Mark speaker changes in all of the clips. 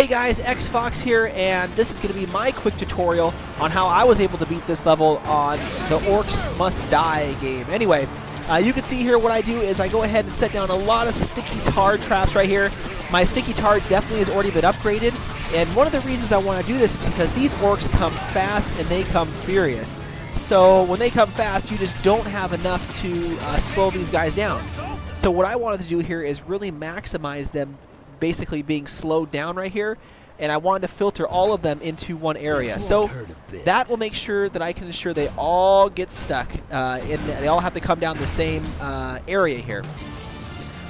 Speaker 1: Hey guys, Xfox here, and this is going to be my quick tutorial on how I was able to beat this level on the Orcs Must Die game. Anyway, you can see here what I do is I go ahead and set down a lot of sticky tar traps right here. My sticky tar definitely has already been upgraded, and one of the reasons I want to do this is because these orcs come fast and they come furious. So when they come fast, you just don't have enough to slow these guys down. So what I wanted to do here is really maximize them basically being slowed down right here, and I wanted to filter all of them into one area. So that will make sure that I can ensure they all get stuck and they all have to come down the same area here.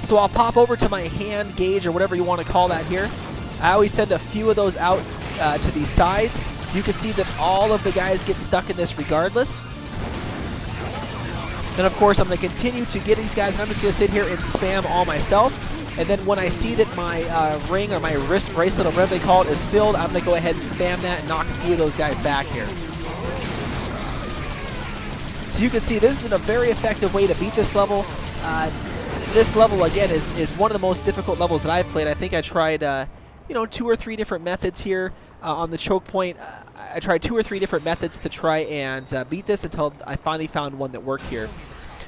Speaker 1: So I'll pop over to my hand gauge, or whatever you want to call that here. I always send a few of those out to these sides. You can see that all of the guys get stuck in this regardless. Then of course I'm going to continue to get these guys, and I'm just going to sit here and spam all myself. And then when I see that my ring, or my wrist bracelet, or whatever they call it, is filled, I'm going to go ahead and spam that and knock a few of those guys back here. So you can see this is a very effective way to beat this level. This level, again, is one of the most difficult levels that I've played. I think I tried, you know, 2 or 3 different methods here on the ChokePoint. I tried 2 or 3 different methods to try and beat this until I finally found one that worked here.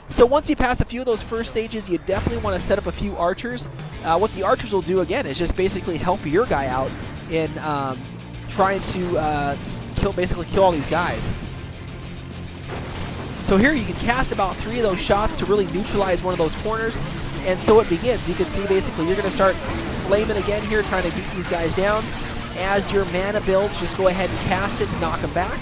Speaker 1: So once you pass a few of those first stages, you definitely want to set up a few archers. What the archers will do, again, is just basically help your guy out in trying to basically kill all these guys. So here you can cast about 3 of those shots to really neutralize one of those corners, and so it begins. You can see basically you're going to start flaming again here, trying to beat these guys down. As your mana builds, just go ahead and cast it to knock them back.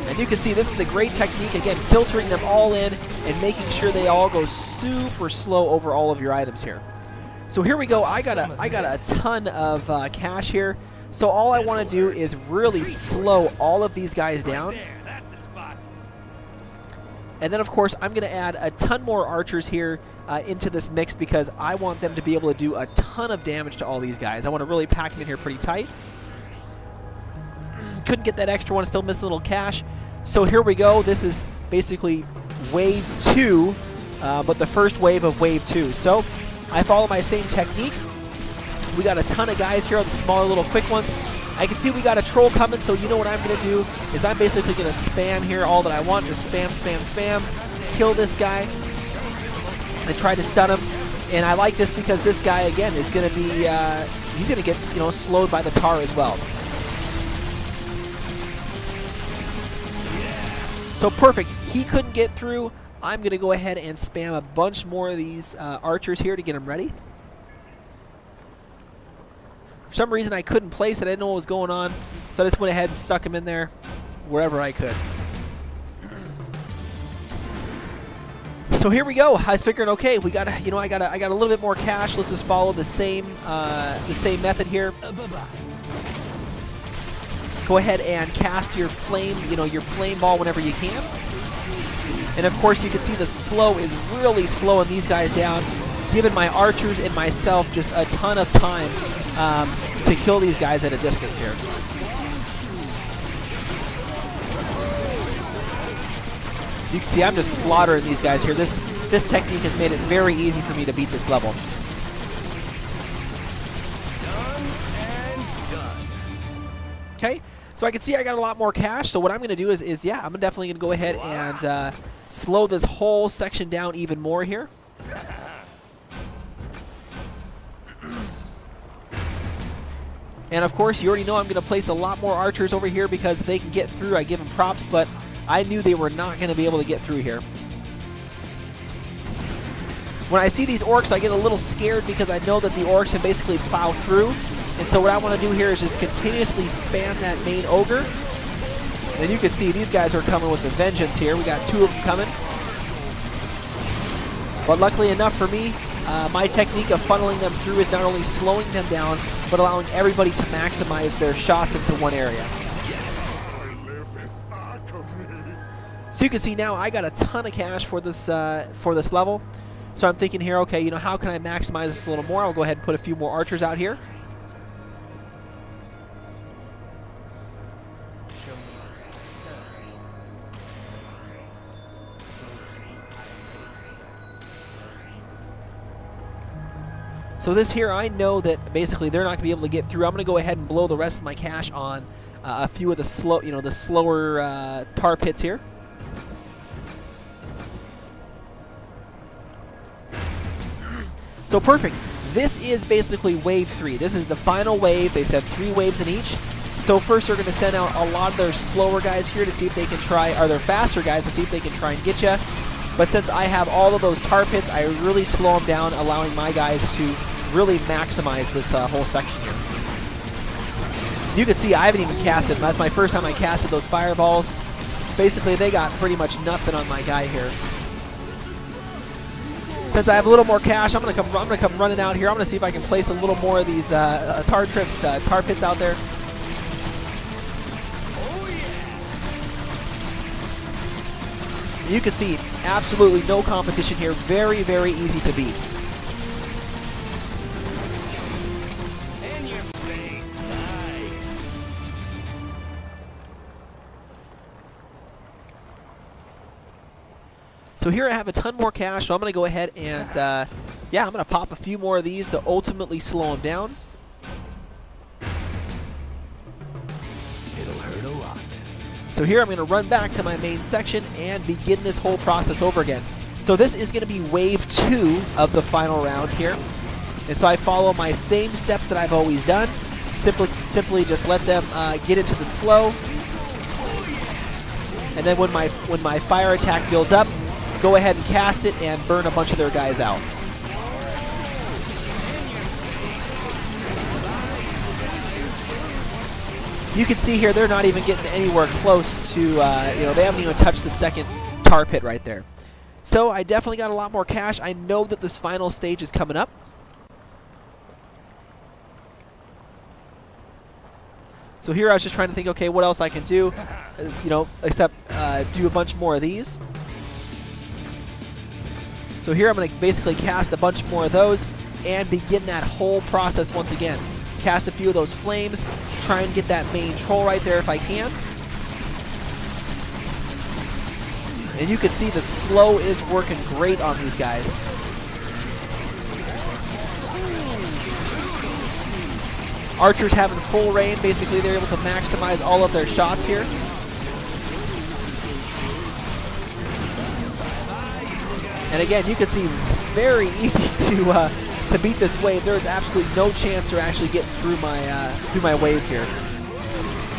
Speaker 1: And you can see this is a great technique, again, filtering them all in and making sure they all go super slow over all of your items here. So here we go. I got a ton of cash here. So all I want to do is really slow all of these guys down. And then, of course, I'm going to add a ton more archers here into this mix because I want them to be able to do a ton of damage to all these guys. I want to really pack them in here pretty tight. Couldn't get that extra one, still missing a little cash. So here we go. This is basically wave 2, but the first wave of wave 2. So I follow my same technique. We got a ton of guys here on the smaller little quick ones. I can see we got a troll coming, so you know what I'm going to do is I'm basically going to spam here all that I want. Just spam, spam, spam. Kill this guy and try to stun him. And I like this because this guy, again, is going to be, he's going to get, you know, slowed by the tar as well. So perfect. He couldn't get through. I'm going to go ahead and spam a bunch more of these archers here to get him ready. For some reason, I couldn't place it. I didn't know what was going on, so I just went ahead and stuck him in there wherever I could. So here we go. I was figuring, okay, we got, you know, I got a little bit more cash. Let's just follow the same method here. Go ahead and cast your flame, you know, your flame ball whenever you can. And of course, you can see the slow is really slowing these guys down, giving my archers and myself just a ton of time to kill these guys at a distance here. You can see I'm just slaughtering these guys here. This technique has made it very easy for me to beat this level. Okay, so I can see I got a lot more cash. So what I'm going to do is yeah, I'm definitely going to go ahead and slow this whole section down even more here. And of course, you already know I'm going to place a lot more archers over here because if they can get through, I give them props, but I knew they were not going to be able to get through here. When I see these orcs, I get a little scared because I know that the orcs can basically plow through. And so what I want to do here is just continuously spam that main ogre. And you can see these guys are coming with a vengeance here. We got 2 of them coming. But luckily enough for me, my technique of funneling them through is not only slowing them down, but allowing everybody to maximize their shots into one area. So you can see now I got a ton of cash for this level. So I'm thinking here, okay, you know, how can I maximize this a little more? I'll go ahead and put a few more archers out here. So this here, I know that basically they're not going to be able to get through. I'm going to go ahead and blow the rest of my cash on a few of the slower tar pits here. So perfect. This is basically wave 3. This is the final wave. They said 3 waves in each. So first they're going to send out a lot of their slower guys here to see if they can try, or their faster guys to see if they can try and get you. But since I have all of those tar pits, I really slow them down, allowing my guys to really maximize this whole section here. You can see I haven't even casted. That's my first time I casted those fireballs. Basically, they got pretty much nothing on my guy here. Since I have a little more cash, I'm gonna come running out here. I'm gonna see if I can place a little more of these tar pits out there. You can see absolutely no competition here. Very, very easy to beat. So here I have a ton more cash, so I'm going to go ahead and, yeah, I'm going to pop a few more of these to ultimately slow them down.
Speaker 2: It'll hurt a lot.
Speaker 1: So here I'm going to run back to my main section and begin this whole process over again. So this is going to be wave 2 of the final round here. And so I follow my same steps that I've always done. Simply just let them get into the slow. And then when my fire attack builds up, go ahead and cast it and burn a bunch of their guys out. You can see here they're not even getting anywhere close to, they haven't even touched the second tar pit right there. So I definitely got a lot more cash. I know that this final stage is coming up. So here I was just trying to think, okay, what else I can do, except do a bunch more of these. So here I'm going to basically cast a bunch more of those and begin that whole process once again. Cast a few of those flames, try and get that main troll right there if I can. And you can see the slow is working great on these guys. Archers having full rain, basically they're able to maximize all of their shots here. And again, you can see very easy to beat this wave. There is absolutely no chance they're actually getting through my wave here.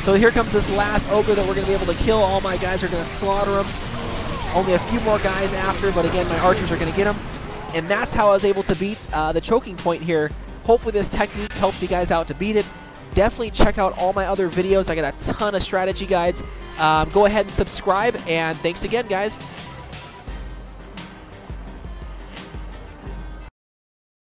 Speaker 1: So here comes this last ogre that we're going to be able to kill. All my guys are going to slaughter him. Only a few more guys after, but again, my archers are going to get him. And that's how I was able to beat the choking point here. Hopefully this technique helps you guys out to beat it. Definitely check out all my other videos. I got a ton of strategy guides. Go ahead and subscribe, and thanks again, guys.